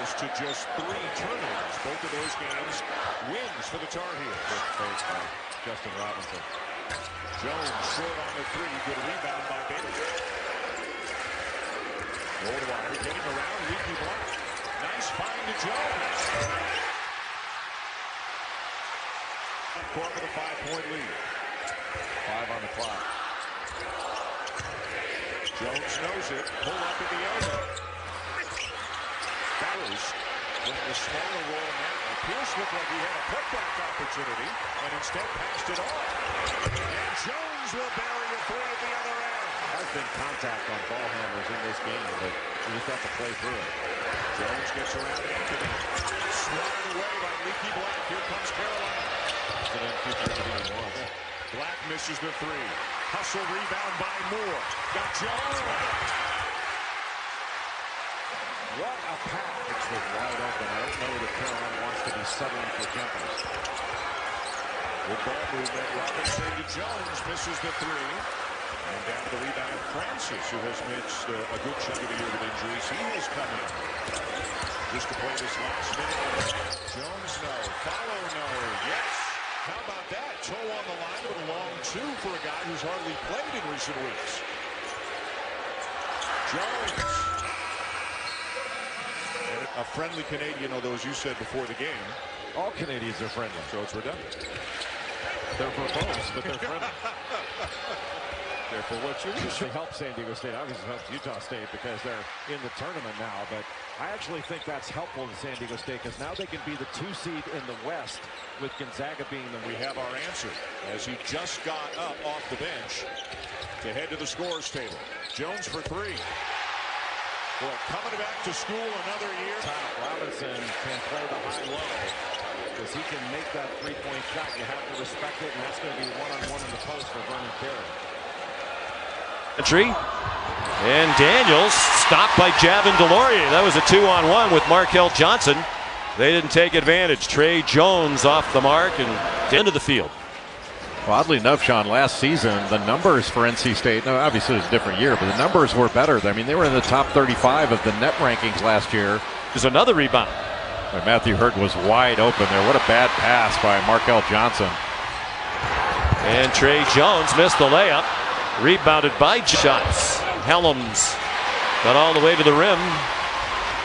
lose to just 3 turnovers. Both of those games wins for the Tar Heels. Good face by Justin Robinson. Jones short on the 3. Good rebound by Bailey. Goldwire getting around Leaky Black. Nice find to Jones. Court with a 5-point lead. 5 on the clock. Jones knows it. Pull up at the elbow. Barrows with the smaller roll now. Pierce looked like he had a putback opportunity and instead passed it off. And Jones will bury a 3 at the other end. There's been contact on ball handlers in this game, but you just have to play through it. Jones gets around Anthony. Swatted away by Leaky Black. Here comes Carolina. Black misses the 3. Hustle rebound by Moore. Got Jones. What a pass. It's wide open. I don't know that Carolina wants to be settling for jumpers. Good ball movement. Robinson to Jones. Misses the 3. And down to the rebound, Francis, who has missed a good chunk of the year with injuries. He is coming. Just to play this last minute. Jones, no. Follow, no. Yes. How about that? Toe on the line with a long 2 for a guy who's hardly played in recent weeks. Jones. And a friendly Canadian, although as you said before the game. All Canadians are friendly. So it's redundant. They're verbose, but they're friendly. Therefore, what you usually help San Diego State, obviously helps Utah State because they're in the tournament now. But I actually think that's helpful to San Diego State because now they can be the 2 seed in the West with Gonzaga being the. We have our answer as he just got up off the bench to head to the scores table. Jones for 3. Boy, coming back to school another year. Robinson can play the high-low because he can make that 3-point shot. You have to respect it, and that's going to be one-on-one in the post for Vernon Carey. And Daniels stopped by Javin DeLaurier. That was a 2-on-1 with Markel Johnson. They didn't take advantage. Trey Jones off the mark and into the field. Well, oddly enough, Sean, last season, the numbers for NC State, now obviously it was a different year, but the numbers were better. I mean, they were in the top 35 of the net rankings last year. There's another rebound. And Matthew Hurt was wide open there. What a bad pass by Markel Johnson. And Trey Jones missed the layup. Rebounded by shots. Helms got all the way to the rim.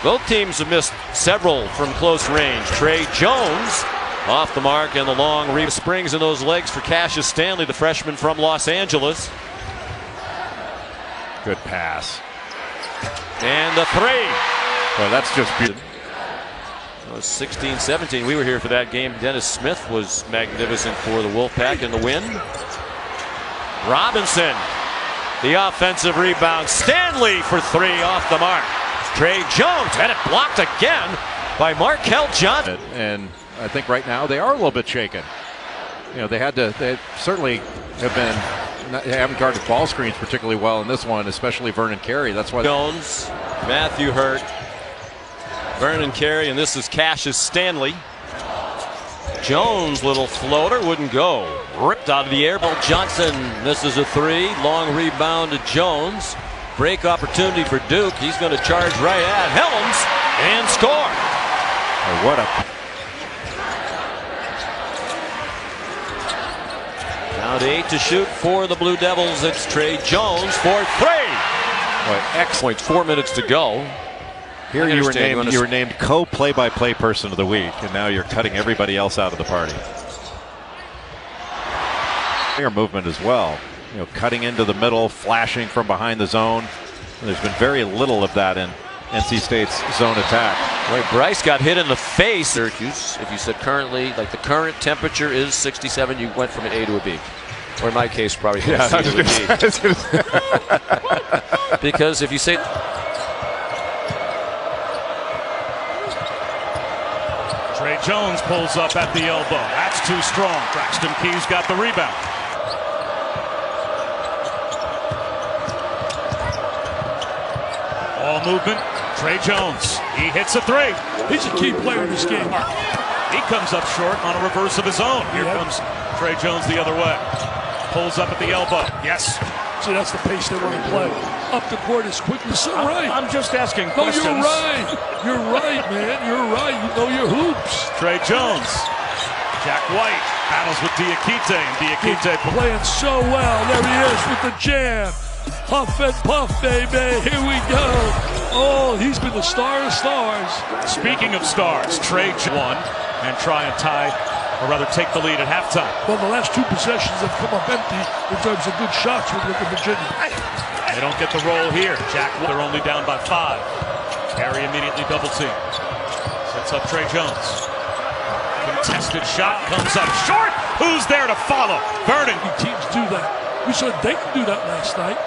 Both teams have missed several from close range. Trey Jones off the mark, and the long springs in those legs for Cassius Stanley, the freshman from Los Angeles. Good pass. And the 3. Well, that's just beautiful. It was 16-17. We were here for that game. Dennis Smith was magnificent for the Wolfpack in the win. Robinson, the offensive rebound. Stanley for 3 off the mark. Trey Jones had it blocked again by Markel Johnson. And I think right now they are a little bit shaken. You know, they certainly they haven't guarded ball screens particularly well in this one, especially Vernon Carey. That's why. Jones, Matthew Hurt, Vernon Carey, and this is Cassius Stanley. Jones, little floater, wouldn't go. Ripped out of the air. Bill Johnson misses a 3. Long rebound to Jones. Break opportunity for Duke. He's going to charge right at Helms and score. Oh, what a. Now to 8 to shoot for the Blue Devils. It's Trey Jones for 3. Excellent. 4 minutes to go. Here you were named co-play-by-play person of the week, and now you're cutting everybody else out of the party. Your movement as well. You know, cutting into the middle, flashing from behind the zone. There's been very little of that in NC State's zone attack. Boy, Bryce got hit in the face. Syracuse, if you said currently, like the current temperature is 67, you went from an A to a B. Or in my case, probably from a C to a B. Because if you say... Trey Jones pulls up at the elbow. That's too strong. Braxton Keys got the rebound. Ball movement. Trey Jones. He hits a 3. He's a key player in this game. He comes up short on a reverse of his own. Here comes Trey Jones the other way. Pulls up at the elbow. Yes. See, that's the pace they want to play. up the court as quickly. So right. I'm just asking No, questions. you're right. You're right, man. You're right. You know your hoops. Trey Jones. Jack White battles with Diakite, and Diakite Playing so well. There he is with the jam. Huff and puff, baby. Here we go. Oh, he's been the star of stars. Speaking of stars, Trey won and try and tie, or rather take the lead at halftime. Well, the last 2 possessions have come up empty in terms of good shots with Virginia. They don't get the roll here. Jack, they're only down by 5. Harry immediately double team. Sets up Trey Jones. Contested shot comes up short. Who's there to follow? Vernon. Teams do that. We saw Dayton do that last night.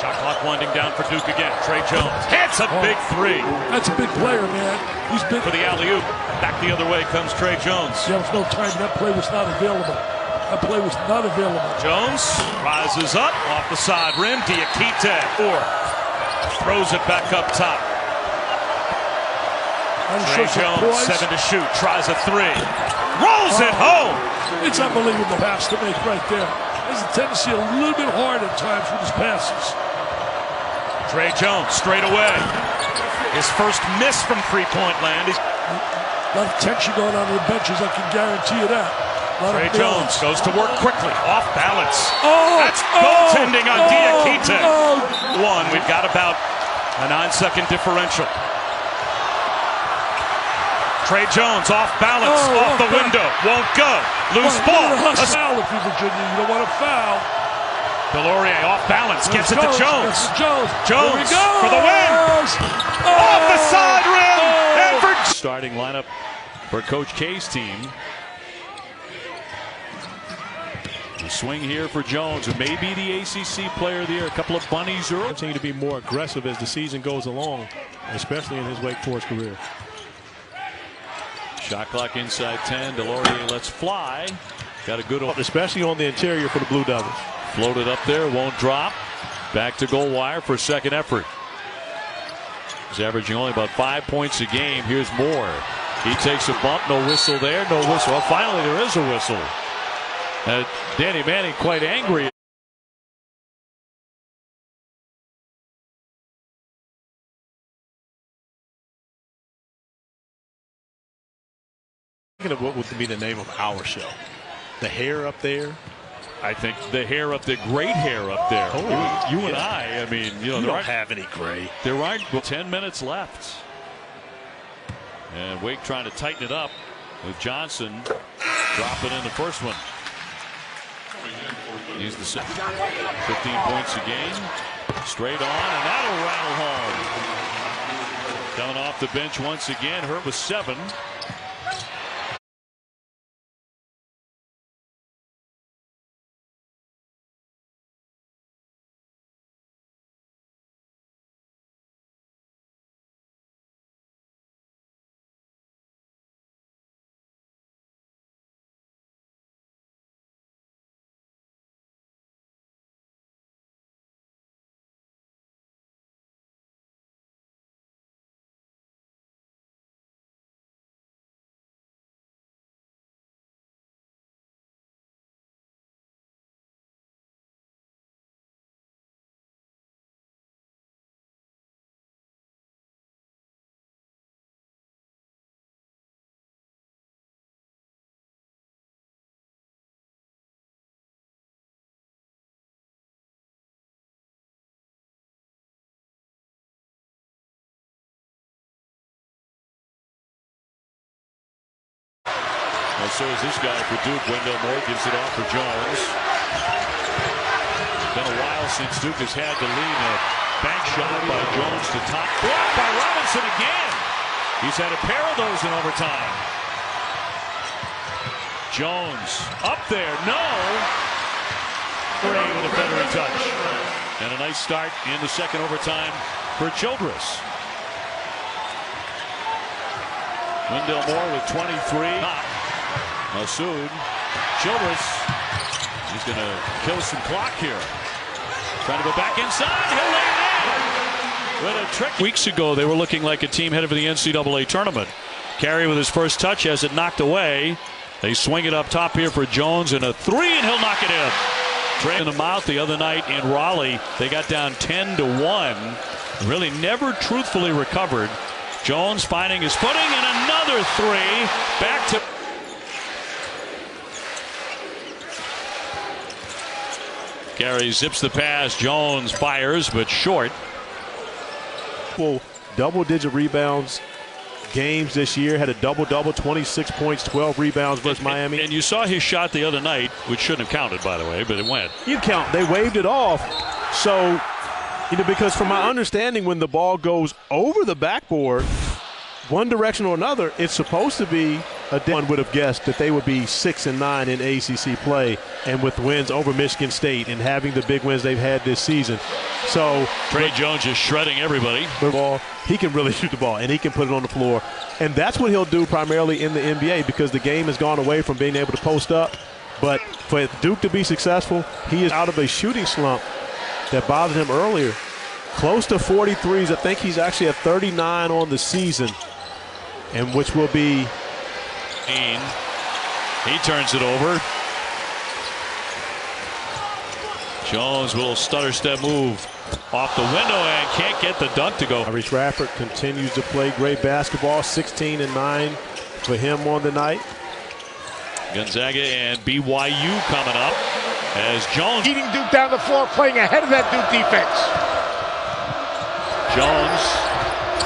Shot clock winding down for Duke again. Trey Jones hits a big 3. That's a big player, man. He's been For the alley-oop. Back the other way comes Trey Jones. There was no time. That play was not available. That play was not available. Jones rises up off the side rim. Diakite throws it back up top. Trey Jones, 7 to shoot, tries a 3. Rolls it home! It's unbelievable pass to make right there. Has a tendency a little bit hard at times with his passes. Trey Jones, straight away. His first miss from three-point land. A lot of tension going on the benches, I can guarantee you that. Trey Jones goes to work quickly, off balance. Oh, That's goaltending on Diakite. We've got about a 9-second differential. Trey Jones off balance, off the window, won't go. Loose ball. A foul if you're Virginia. You don't want a foul. Delorier off balance, gets it to Jones. Jones for the win. Off the side rim. And starting lineup for Coach K's team. The swing here for Jones, who may be the ACC Player of the Year. A couple of bunnies early. Continue to be more aggressive as the season goes along, especially in his Wake Forest career. Shot clock inside 10. Delorier lets fly. Got a good, especially on the interior for the Blue Devils. Floated up there, won't drop. Back to goal wire for a second effort. He's averaging only about 5 points a game. Here's Moore. He takes a bump. No whistle there. No whistle. Well, finally there is a whistle. Danny Manning quite angry. Thinking of what would be the name of our show. The hair up there. I think the hair up there, great hair up there. Oh, you and I mean, you know, you there don't have any gray. There aren't 10 minutes left. And Wake trying to tighten it up with Johnson dropping in the first one. He's the 15 points a game. Straight on, and that'll rattle home. Coming off the bench once again, Hurt with 7. Well, so is this guy for Duke. Wendell Moore gives it off for Jones. Been a while since Duke has had the lead. A bank shot by Jones to top. Blocked by Robinson again. He's had a pair of those in overtime. Jones up there. No. Gray with a feathery touch. And a nice start in the second overtime for Childress. Wendell Moore with 23. Masood. Childress. He's going to kill some clock here. Trying to go back inside. He'll lay it in. With a trick. Weeks ago, they were looking like a team headed for the NCAA tournament. Carey with his first touch has it knocked away. They swing it up top here for Jones, and a 3, and he'll knock it in. In the mouth the other night in Raleigh, they got down 10-1. Really never truthfully recovered. Jones finding his footing and another three. Back to Gary zips the pass. Jones fires, but short. Well, double-digit rebounds games this year. Had a double-double, 26 points, 12 rebounds versus Miami. And you saw his shot the other night, which shouldn't have counted, by the way, but it went. You count. They waved it off. So, because from my understanding, when the ball goes over the backboard, one direction or another, it's supposed to be one would have guessed that they would be 6-9 in ACC play, and with wins over Michigan State and having the big wins they've had this season. So Tre Jones is shredding everybody. He can really shoot the ball, and he can put it on the floor. And that's what he'll do primarily in the NBA, because the game has gone away from being able to post up. But for Duke to be successful, he is out of a shooting slump that bothered him earlier. Close to 43s. I think he's actually at 39 on the season, and which will be. He turns it over. Jones will stutter step move off the window and can't get the dunk to go. Tyrese Radford continues to play great basketball. 16-9 for him on the night. Gonzaga and BYU coming up as Jones eating Duke down the floor, playing ahead of that Duke defense. Jones,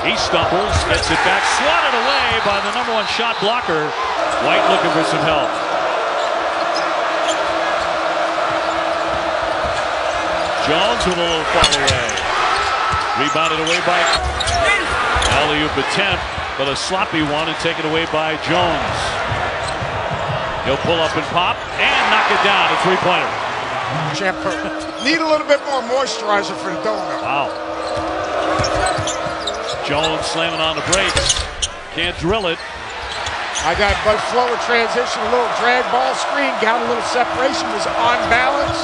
he stumbles, gets it back, swatted away by the #1 shot blocker. White looking for some help. Jones with a little fall away. Rebounded away by alley-oop attempt, but a sloppy one and taken away by Jones. He'll pull up and pop and knock it down. A three-pointer. Need a little bit more moisturizer for the donut. Wow. Jones slamming on the brakes. Can't drill it. I got Bud flow in transition, a little drag ball screen, got a little separation, was on balance.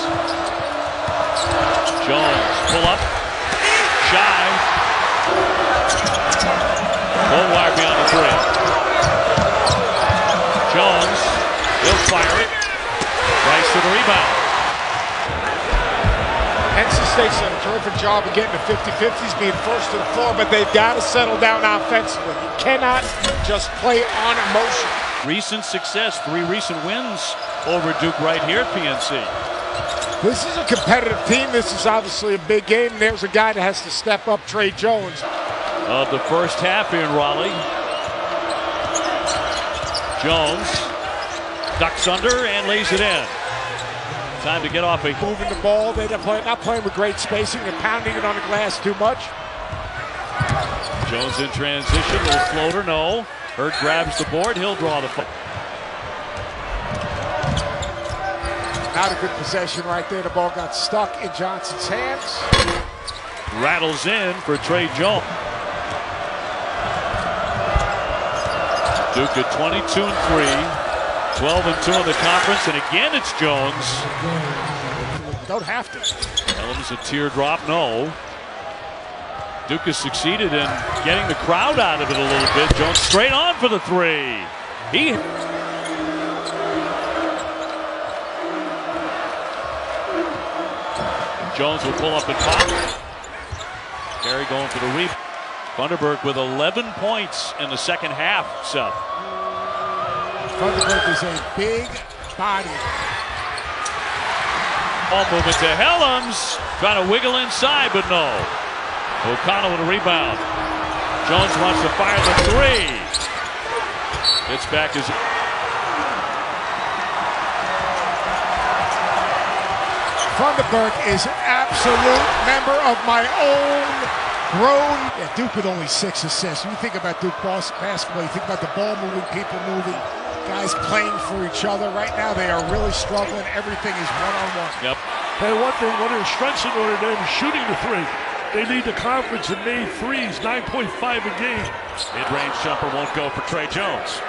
Jones, pull up, shy. Won't wire beyond the three. Jones, he'll fire it. Rice to the rebound. NC State's done a terrific job of getting the 50-50s, being first to the floor, but they've got to settle down offensively. You cannot just play on emotion. Recent success, 3 recent wins over Duke right here at PNC. This is a competitive team. This is obviously a big game. There's a guy that has to step up, Tre Jones. Of the first half here in Raleigh. Jones ducks under and lays it in. Time to get off a moving the ball. They're not playing with great spacing. They're pounding it on the glass too much. Jones in transition. Little floater, no. Hurt grabs the board. He'll draw the foul. Not a good possession right there. The ball got stuck in Johnson's hands. Rattles in for Tre Jones. Duke at 22-3. 12-2 in the conference, and again it's Jones. Don't have to. Elms a teardrop, no. Duke has succeeded in getting the crowd out of it a little bit. Jones straight on for the three. Jones will pull up and pop. Gary going for the rebound. Funderburk with 11 points in the second half, Seth. Funderburk is a big body. Ball movement to Helms. Trying to wiggle inside, but no. O'Connell with a rebound. Jones wants to fire the three. It's back as Funderburk is an absolute member of my own grown. Yeah, Duke with only 6 assists. You think about Duke basketball, you think about the ball moving, people moving, guys playing for each other. Right now they are really struggling. Everything is one-on-one. Yep. And one thing, one of their strengths in Notre Dame is shooting the three. They lead the conference in made threes, 9.5 a game. Mid-range jumper won't go for Tre Jones.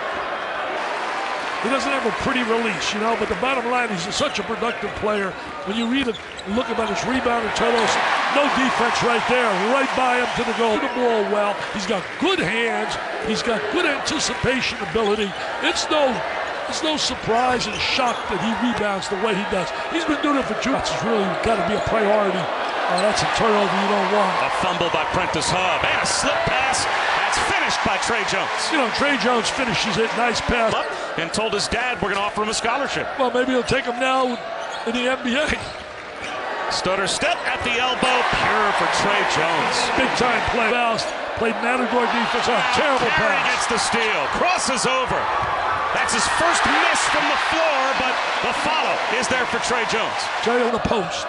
He doesn't have a pretty release, but the bottom line is he's such a productive player. When you read it, look about his rebound and totals, no defense right there, right by him to the goal. The ball well. He's got good hands. He's got good anticipation ability. It's no It's no surprise and shock that he rebounds the way he does. He's been doing it for 2 months. It's really got to be a priority. That's a turnover you don't want. A fumble by Prentice Hub and a slip pass. That's finished by Tre Jones. You know, Tre Jones finishes it. Nice pass. And told his dad we're going to offer him a scholarship. Well, maybe he'll take him now in the NBA. Stutter step at the elbow. Pure for Tre Jones. Big time play. Fouls. Played Matador defense. Terrible Carey pass. gets the steal. Crosses over. That's his first miss from the floor, but the follow is there for Tre Jones. Tre on the post.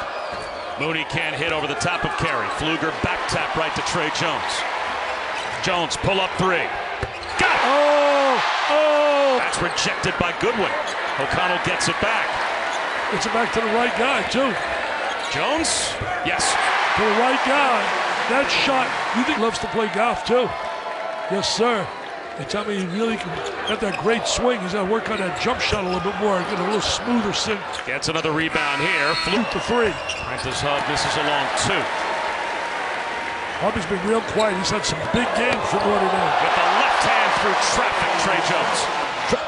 Mooney can't hit over the top of Carey. Pfluger back tap right to Tre Jones. Jones pull up 3. Got it! Oh! That's rejected by Goodwin. O'Connell gets it back. It's back to the right guy, too. Jones? Yes. To the right guy. That shot, you think he loves to play golf, too? Yes, sir. They tell me he really can have that great swing. He's got to work on that jump shot a little bit more, get a little smoother swing. Gets another rebound here. Fluke to 3. Prentice Hub misses a long 2. Hubby's been real quiet. He's had some big games for Notre Dame. With the left hand through traffic, Tre Jones.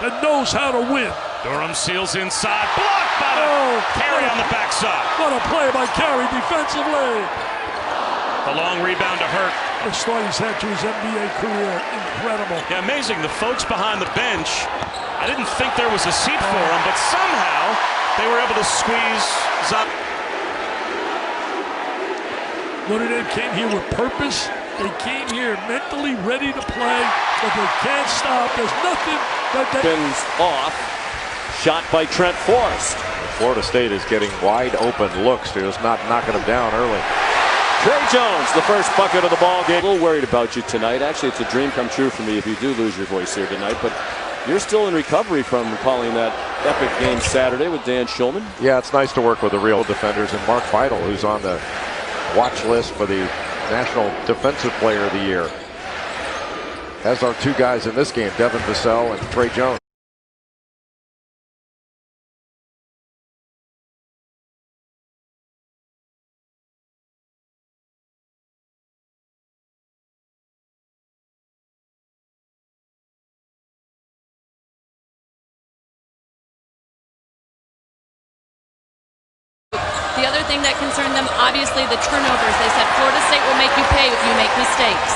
That knows how to win. Durham seals inside. Blocked by Carey on the backside. What a play by Carey defensively. A long rebound to Hurt. The start he's had to his NBA career. Incredible. Yeah, amazing. The folks behind the bench, I didn't think there was a seat for them, but somehow they were able to squeeze up. Notre Dame came here with purpose. They came here mentally ready to play, but they can't stop. There's nothing that they... Spins off. Shot by Trent Forrest. Florida State is getting wide open looks. They're just not knocking them down early. Tre Jones, the first bucket of the ball game. A little worried about you tonight. Actually, it's a dream come true for me if you do lose your voice here tonight. But you're still in recovery from calling that epic game Saturday with Dan Shulman. Yeah, it's nice to work with the real defenders. And Mark Feidel, who's on the watch list for the National Defensive Player of the Year. As are 2 guys in this game, Devin Vassell and Tre Jones. The other thing that concerned them, obviously, the turnovers. They said Florida State will make you pay if you make mistakes.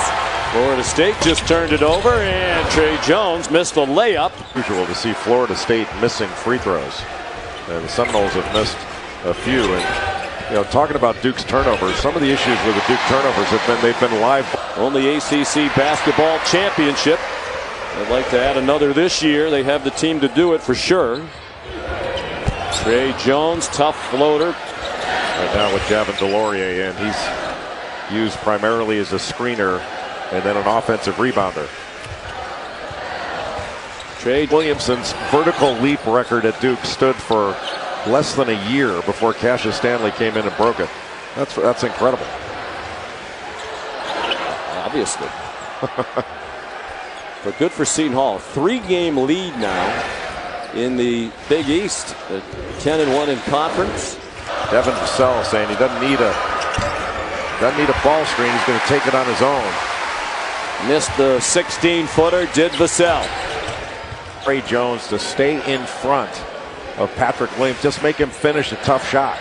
Florida State just turned it over, and Tre Jones missed a layup. Usual to see Florida State missing free throws. And the Seminoles have missed a few. And, you know, talking about Duke's turnovers, some of the issues with the Duke turnovers have been they've been live. On the ACC basketball championship. They'd like to add another this year. They have the team to do it for sure. Tre Jones, tough floater. Right now with Javin DeLaurier, and he's used primarily as a screener and then an offensive rebounder. Tre Williamson's vertical leap record at Duke stood for less than a year before Cassius Stanley came in and broke it. That's incredible. Obviously. But good for Seton Hall. 3-game lead now in the Big East. 10-1 in conference. Devin Vassell saying he doesn't need a ball screen. He's going to take it on his own. Missed the 16-footer, did Vassell. Tre Jones to stay in front of Patrick Williams. Just make him finish a tough shot.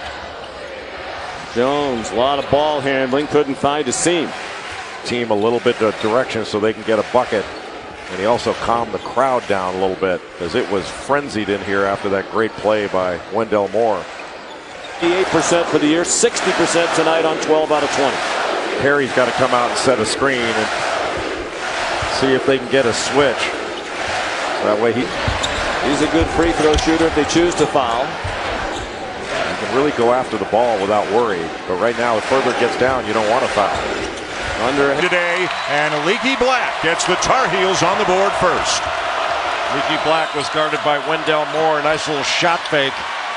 Jones, a lot of ball handling, couldn't find a seam. Team a little bit of direction so they can get a bucket. And he also calmed the crowd down a little bit as it was frenzied in here after that great play by Wendell Moore. 58% for the year, 60% tonight on 12 out of 20. Perry's got to come out and set a screen and see if they can get a switch. That way he's a good free throw shooter if they choose to foul. You can really go after the ball without worry. But right now, the further it gets down, you don't want to foul. Under today, and Leaky Black gets the Tar Heels on the board first. Leaky Black was guarded by Wendell Moore. Nice little shot fake,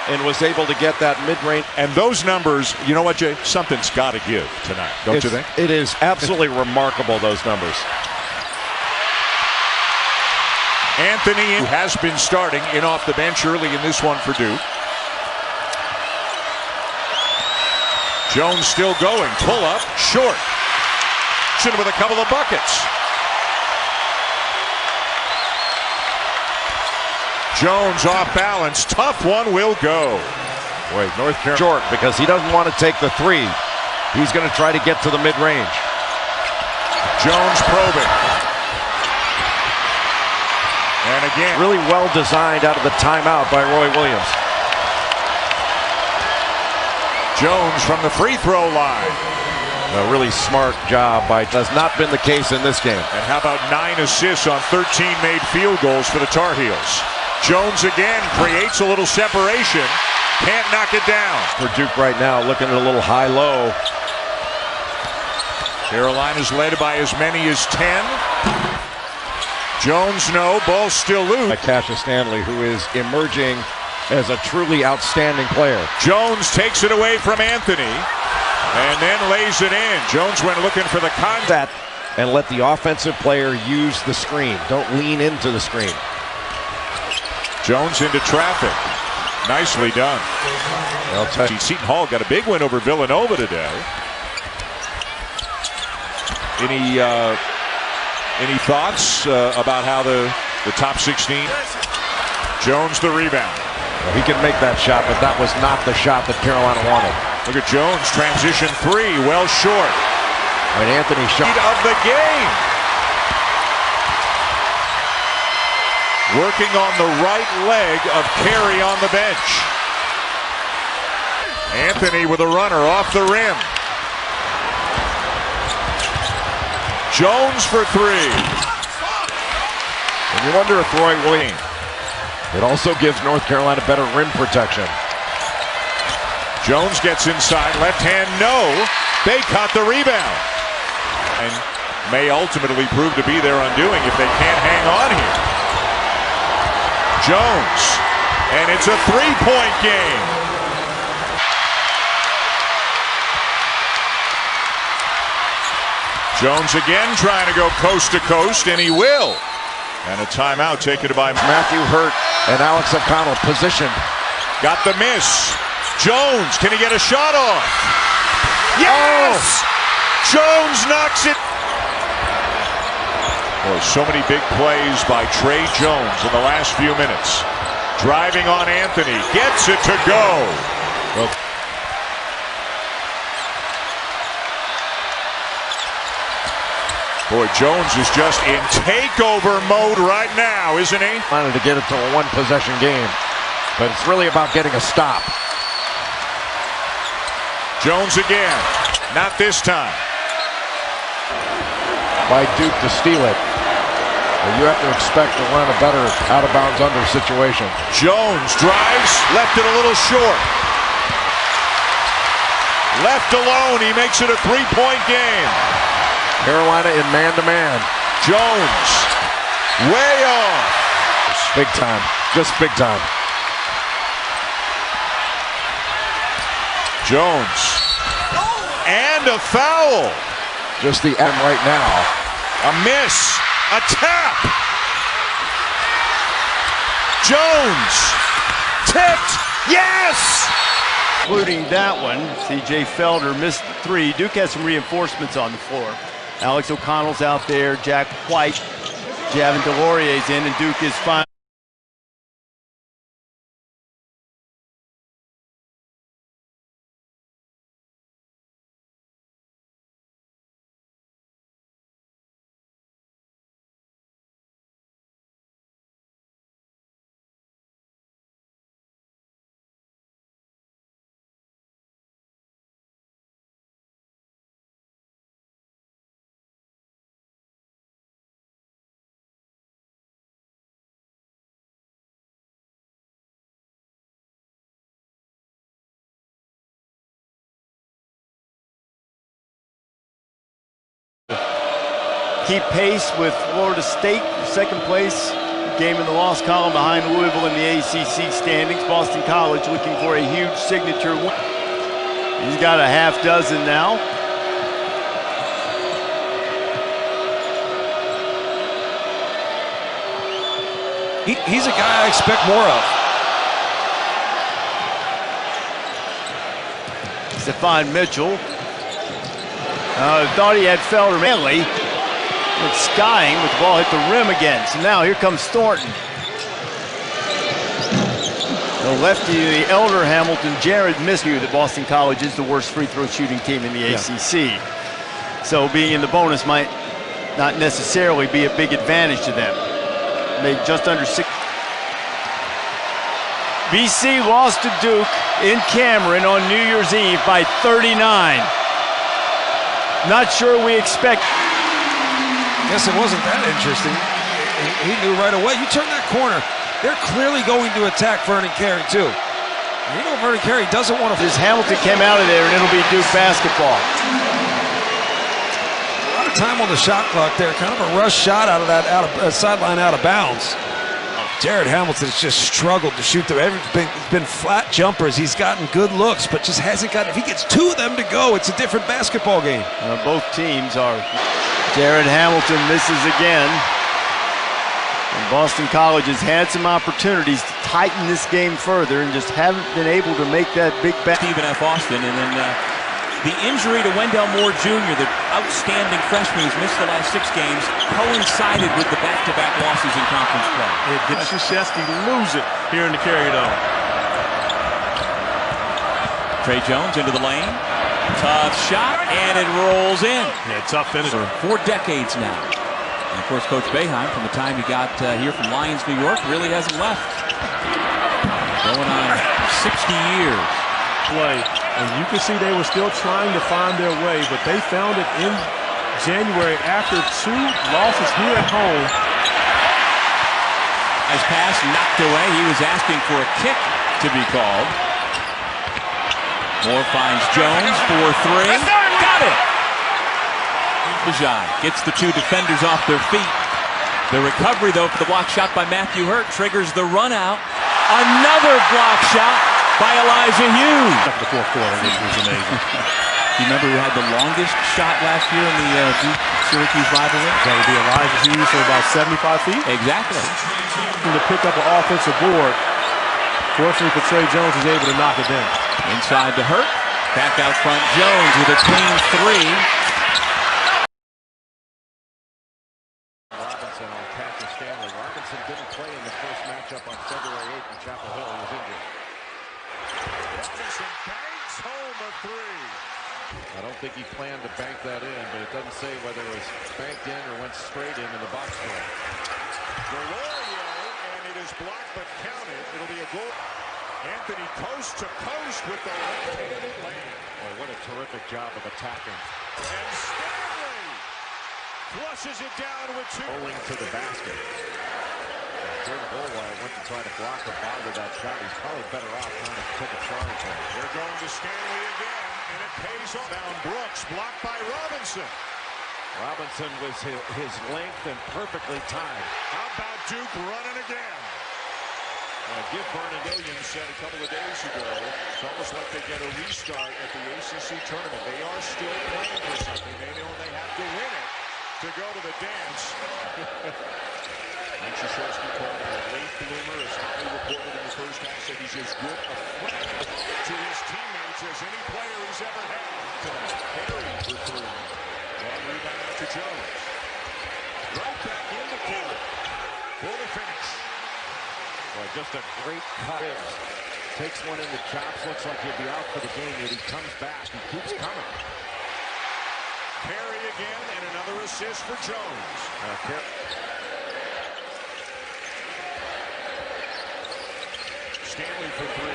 and was able to get that mid-range. And those numbers, you know what, Jay? Something's got to give tonight, don't you think? It is absolutely remarkable, those numbers. Anthony has been starting in off the bench early in this one for Duke. Jones still going. Pull up, short. With a couple of buckets. Jones off balance. Tough one will go. Wait, North Carolina short because he doesn't want to take the three. He's going to try to get to the mid-range. Jones probing. And again. Really well designed out of the timeout by Roy Williams. Jones from the free throw line. A really smart job by, has not been the case in this game. And how about 9 assists on 13 made field goals for the Tar Heels? Jones again creates a little separation. Can't knock it down. For Duke right now, looking at a little high-low. Carolina's led by as many as 10. Jones, no. Ball still loose. Cassius Stanley, who is emerging as a truly outstanding player. Jones takes it away from Anthony and then lays it in. Jones went looking for the contact. And let the offensive player use the screen. Don't lean into the screen. Jones into traffic. Nicely done. Seton Hall got a big win over Villanova today. Any thoughts about how the top 16? Jones the rebound. Well, he can make that shot, but that was not the shot that Carolina wanted. Look at Jones, transition three, well short. I mean, Anthony shot of the game. Working on the right leg of Carey on the bench. Anthony with a runner off the rim. Jones for three. And you wonder if Roy Williams. It also gives North Carolina better rim protection. Jones gets inside, left hand, no. They caught the rebound. And may ultimately prove to be their undoing if they can't hang on here. Jones, and it's a three-point game. Jones again trying to go coast to coast, and he will. And a timeout taken by Matthew Hurt and Alex O'Connell positioned. Got the miss. Jones, can he get a shot off? Yes! Oh. Jones knocks it. Boy, so many big plays by Tre Jones in the last few minutes. Driving on Anthony, gets it to go. Well, boy, Jones is just in takeover mode right now, isn't he? Wanted to get it to a one-possession game, but it's really about getting a stop. Jones again, not this time. By Duke to steal it. But you have to expect to run a better out-of-bounds under situation. Jones drives, left it a little short. Left alone, he makes it a three-point game. Carolina in man-to-man. Jones, way off. Big time, just big time. Jones, and a foul. Just the M right now. A miss, a tap. Jones, tipped, yes! Including that one, C.J. Felder missed the three. Duke has some reinforcements on the floor. Alex O'Connell's out there, Jack White, Javin DeLaurier's in, and Duke is fine. Keep pace with Florida State, second place, game in the loss column behind Louisville in the ACC standings. Boston College looking for a huge signature win. He's got a half dozen now. He's a guy I expect more of. Stephon Mitchell. Thought he had Felder Manley. But skying with the ball hit the rim again. So now here comes Thornton. The lefty, the elder Hamilton, Jared missed you that Boston College is the worst free throw shooting team in the ACC. So being in the bonus might not necessarily be a big advantage to them. Made just under 6. BC lost to Duke in Cameron on New Year's Eve by 39. Not sure we expect. Guess it wasn't that interesting. He knew right away. You turn that corner, they're clearly going to attack Vernon Carey too. And you know Vernon Carey doesn't want to. This Hamilton came out of there and it'll be Duke basketball. A lot of time on the shot clock there. Kind of a rush shot out of that sideline out of bounds. Jared Hamilton has just struggled to shoot them. It's been flat jumpers. He's gotten good looks, but just hasn't got. If he gets 2 of them to go, it's a different basketball game. Both teams are. Jared Hamilton misses again. And Boston College has had some opportunities to tighten this game further and just haven't been able to make that big back. Stephen F. Austin, and then the injury to Wendell Moore Jr., the outstanding freshman who's missed the last 6 games, coincided with the back-to-back losses in conference play. It gets Krzyzewski lose it here in the Carrier Dome. Tre Jones into the lane. Tough shot, and it rolls in. Yeah, tough finisher. 4 decades now. And of course, Coach Boeheim, from the time he got here from Lions, New York, really hasn't left. Going on 60 years. Play, and you can see they were still trying to find their way, but they found it in January after 2 losses here at home. As pass knocked away, he was asking for a kick to be called. Moore finds Jones for 3. Got it! Bajai gets the 2 defenders off their feet. The recovery, though, for the block shot by Matthew Hurt triggers the run out. Another block shot by Elijah Hughes. The fourth quarter, which was amazing. You remember who had the longest shot last year in the Duke-Syracuse rivalry? That would be Elijah Hughes from about 75 feet. Exactly. To pick up an offensive board. Fortunately for Tre Jones, he's able to knock it down. Inside to Hurt. Back out front, Jones with a clean 3. Robinson on Cassius Stanley. Robinson didn't play in the first matchup on February 8th in Chapel Hill. He was injured. Robinson banks home a 3. I don't think he planned to bank that in, but it doesn't say whether it was banked in or went straight in the box score. Delorier, and it is blocked but counted. It'll be a goal. Anthony coast to coast with the left-handed lane. Boy, what a terrific job of attacking. And Stanley flushes it down with 2. Rolling to the basket. Jordan Goldwire went to try to block or bother that shot. He's probably better off trying to take a charge there. They're going to Stanley again, and it pays off. Down Brooks, blocked by Robinson. Robinson was his length and perfectly timed. How about Duke running again? Give Vernon Williams said a couple of days ago, it's almost like they get a restart at the ACC tournament. They are still playing for something. They know they have to win it to go to the dance. Mike Krzyzewski called him a late bloomer, as Holly reported in the first half, said he's as good a friend to his teammates as any player he's ever had tonight. Carey for 3. Long rebound to Jones. Right back in the corner for the finish. Boy, just a great cut. Takes one in the chops. Looks like he'll be out for the game, yet he comes back. He keeps coming. Carey again, and another assist for Jones. Stanley for 3.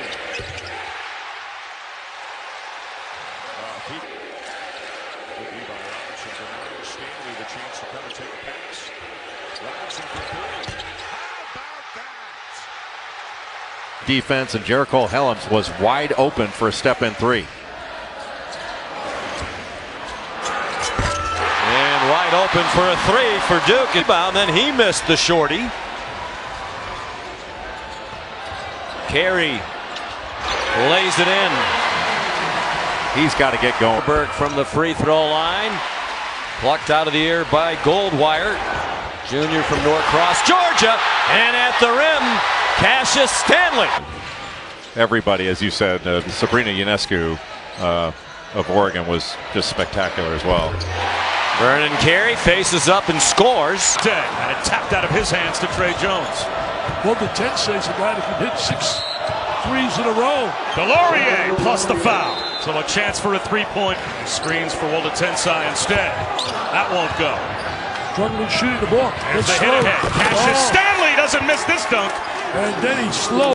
Good lead by Robinson, denying Stanley the chance to come and take a pass. Robinson for 3. Defense, and Jericho Helms was wide open for a step-in 3. And wide open for a 3 for Duke. Rebound, then he missed the shorty. Carey lays it in. He's got to get going. Berg from the free throw line. Plucked out of the air by Goldwire. Junior from Norcross, Georgia. And at the rim, Cassius Stanley. Everybody, as you said, Sabrina Ionescu of Oregon was just spectacular as well. Vernon Carey faces up and scores. And it tapped out of his hands to Tre Jones. Well, the 10 says a guy that can hit 6 threes in a row. Delorier plus the foul. So a chance for a three-point. Screens for Walter Tensai instead. That won't go. Struggling shooting the ball. There's the hit ahead. Cassius Stanley doesn't miss this dunk. And then he's slow.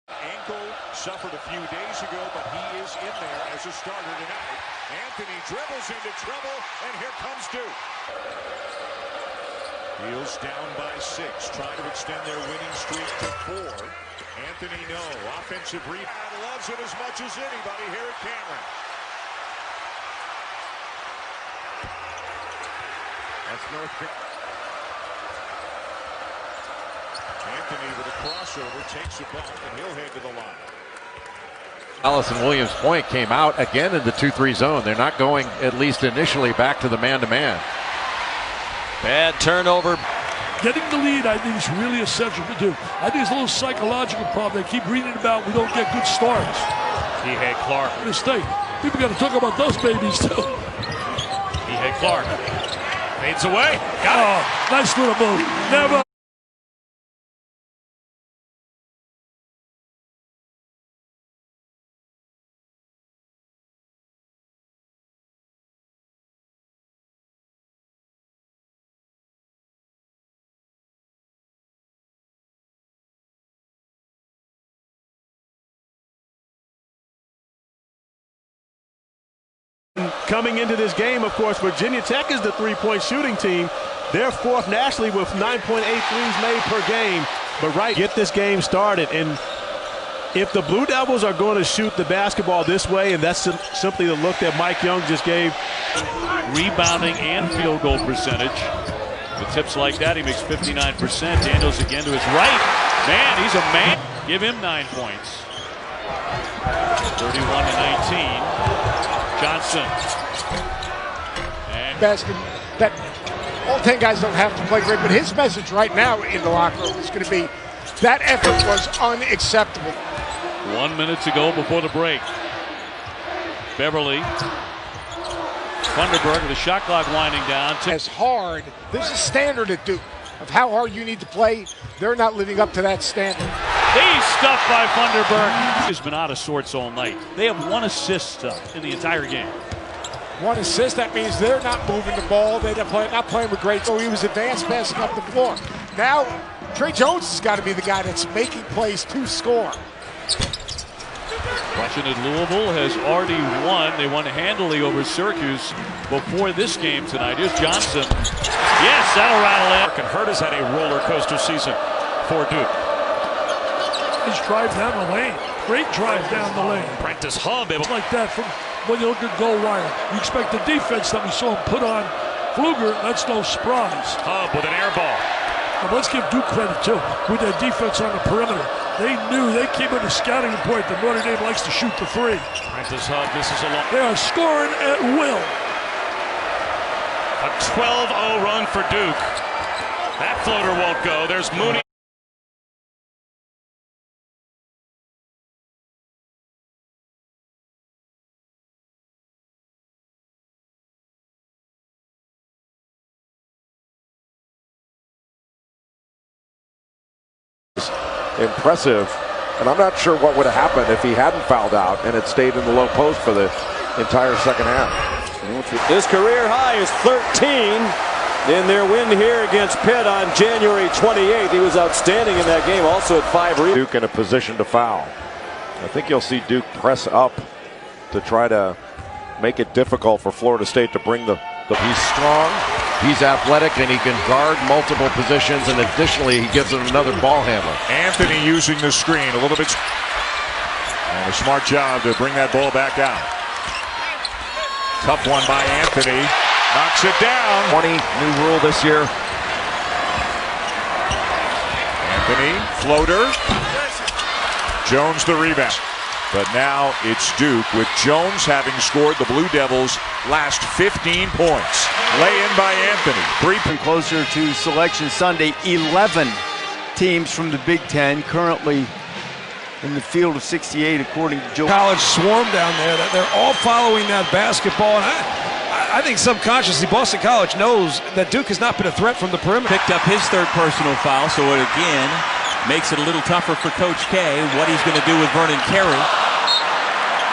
Ankle suffered a few days ago, but he is in there as a starter tonight. Anthony dribbles into trouble, and here comes Duke. Heels down by 6, trying to extend their winning streak to 4. Anthony, no. Offensive rebound, loves it as much as anybody here at Cameron. That's North Carolina. Anthony with a crossover takes a bump, and he'll head to the line. Allison Williams-Point came out again in the 2-3 zone. They're not going, at least initially, back to the man-to-man. Bad turnover. Getting the lead, I think, is really essential to do. I think it's a little psychological problem. They keep reading about we don't get good starts. Kihei Clark. In the state, people got to talk about those babies, too. Kihei Clark. Fades away. Got it. Nice little move. Never. Coming into this game, of course, Virginia Tech is the three-point shooting team. They're fourth nationally with 9.8 threes made per game. But get this game started. And if the Blue Devils are going to shoot the basketball this way, and that's simply the look that Mike Young just gave. Rebounding and field goal percentage. With tips like that, he makes 59%. Daniels again to his right. Man, he's a man. Give him 9 points. 31-19. Johnson. And that all 10 guys don't have to play great, but his message right now in the locker room is going to be that effort was unacceptable. 1 minute to go before the break. Beverly. Thunderberg with the shot clock winding down. As hard, there's a standard at Duke of how hard you need to play. They're not living up to that standard. He's stuffed by Thunderberg. He's been out of sorts all night. They have 1 assist in the entire game. 1 assist, that means they're not moving the ball. They're not playing with great. So he was advanced passing up the floor. Now, Trey Jones has got to be the guy that's making plays to score. Washington Louisville has already won. They won handily over Syracuse before this game tonight. Here's Johnson. Yes, that'll rattle in. And Hurt has had a roller coaster season for Duke. His drive down the lane. Great drive down the lane. Prentice Hub. Like that from when you look at goal wire. You expect the defense that we saw him put on Pfluger. That's no surprise. Hub with an air ball. But let's give Duke credit, too, with their defense on the perimeter. They knew they came in a scouting report that Notre Dame likes to shoot the 3. Prentice Hub, this is a long. They are scoring at will. A 12-0 run for Duke. That floater won't go. There's Mooney. Impressive, and I'm not sure what would have happened if he hadn't fouled out and had stayed in the low post for the entire second half. His career high is 13 in their win here against Pitt on January 28th. He was outstanding in that game, also at 5 rebounds. Duke in a position to foul. I think you'll see Duke press up to try to make it difficult for Florida State to bring the. He's strong, he's athletic, and he can guard multiple positions, and additionally he gives him another ball handler. Anthony using the screen a little bit. And a smart job to bring that ball back out. Tough one by Anthony. Knocks it down. 20, new rule this year. Anthony, floater. Jones the rebound. But now it's Duke with Jones having scored the Blue Devils' last 15 points. Lay in by Anthony. And closer to Selection Sunday, 11 teams from the Big Ten currently in the field of 68, according to Joe. College swarm down there. They're all following that basketball. And I think subconsciously Boston College knows that Duke has not been a threat from the perimeter. Picked up his 3rd personal foul, so it again makes it a little tougher for Coach K, what he's going to do with Vernon Carey.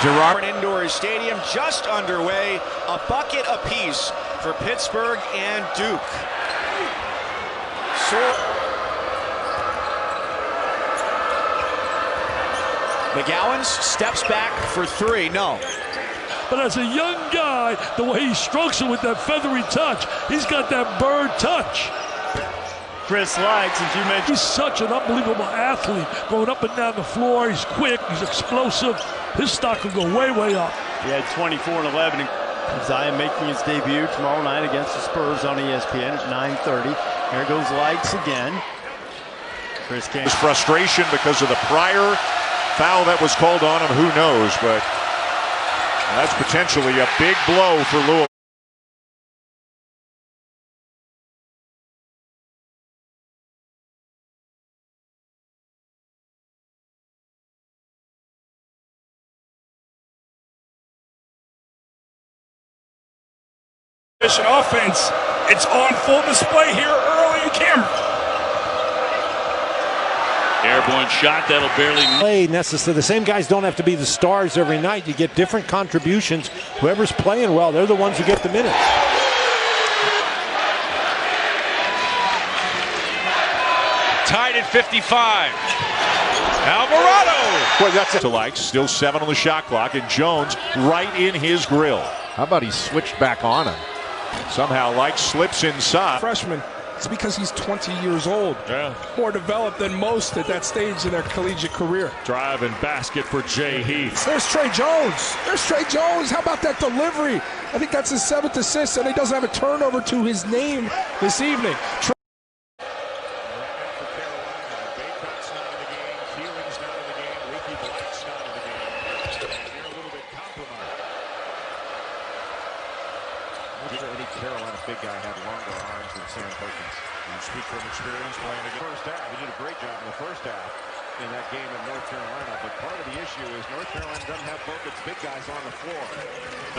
Gerard Indoor Stadium just underway, a bucket apiece for Pittsburgh and Duke. McGowan steps back for three. No. But as a young guy, the way he strokes it with that feathery touch, he's got that bird touch. Chris Light, since you mentioned, he's such an unbelievable athlete, going up and down the floor. He's quick, he's explosive. His stock will go way, way up. He had 24 and 11. Zion making his debut tomorrow night against the Spurs on ESPN at 9:30. Here goes Lights again. Chris Campbell. His frustration because of the prior foul that was called on him, who knows, but that's potentially a big blow for Louisville. Offense, it's on full display here early in camera. Airborne shot that'll barely play necessarily. The same guys don't have to be the stars every night. You get different contributions. Whoever's playing well, they're the ones who get the minutes. Tied at 55. Alvarado. Boy, that's it. To like, still 7 on the shot clock, and Jones right in his grill. How about he switched back on him? Somehow, like, slips inside. Freshman. It's because he's 20 years old. Yeah. More developed than most at that stage in their collegiate career. Drive and basket for Jay Heath. There's Trey Jones. There's Trey Jones. How about that delivery? I think that's his 7th assist, and he doesn't have a turnover to his name this evening. Any Carolina big guy had longer arms than Sam Perkins. You speak from experience playing against. First half, he did a great job in the first half in that game in North Carolina. But part of the issue is North Carolina doesn't have both its big guys on the floor.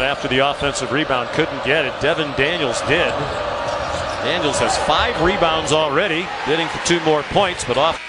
After the offensive rebound, couldn't get it. Devin Daniels did. Daniels has 5 rebounds already, bidding for 2 more points, but off.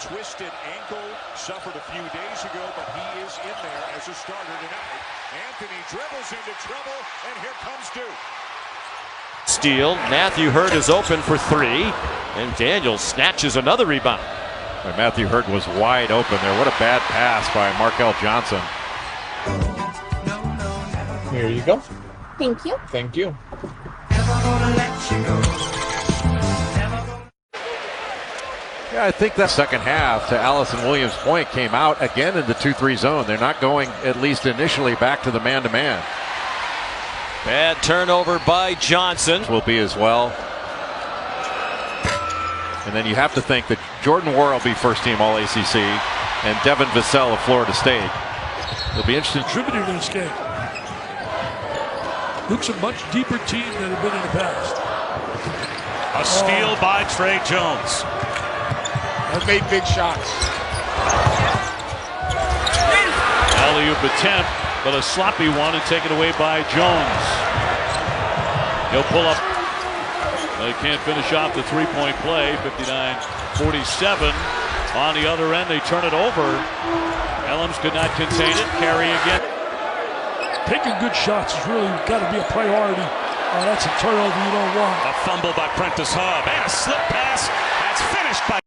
twisted ankle, suffered a few days ago, but he is in there as a starter tonight. Anthony dribbles into trouble, and here comes Duke. Steal. Matthew Hurt is open for three, and Daniels snatches another rebound. Matthew Hurt was wide open there. What a bad pass by Markel Johnson. Here you go. Thank you. Thank you. Yeah, I think that second half, to Allison Williams' point, came out again in the 2-3 zone. They're not going, at least initially, back to the man-to-man. Bad turnover by Johnson. Will be as well. And then you have to think that Jordan Ware will be first-team All-ACC, and Devin Vassell of Florida State. It'll be interesting. Contributor to this game. Duke's a much deeper team than they've been in the past. A steal by Trey Jones. Has made big shots. Alley-oop attempt, but a sloppy one and taken away by Jones. He'll pull up. They can't finish off the three-point play. 59-47. On the other end, they turn it over. Elams could not contain it. Carey again. Taking good shots has really got to be a priority. That's a turnover you don't want. A fumble by Prentice Hub and a slip pass. That's finished by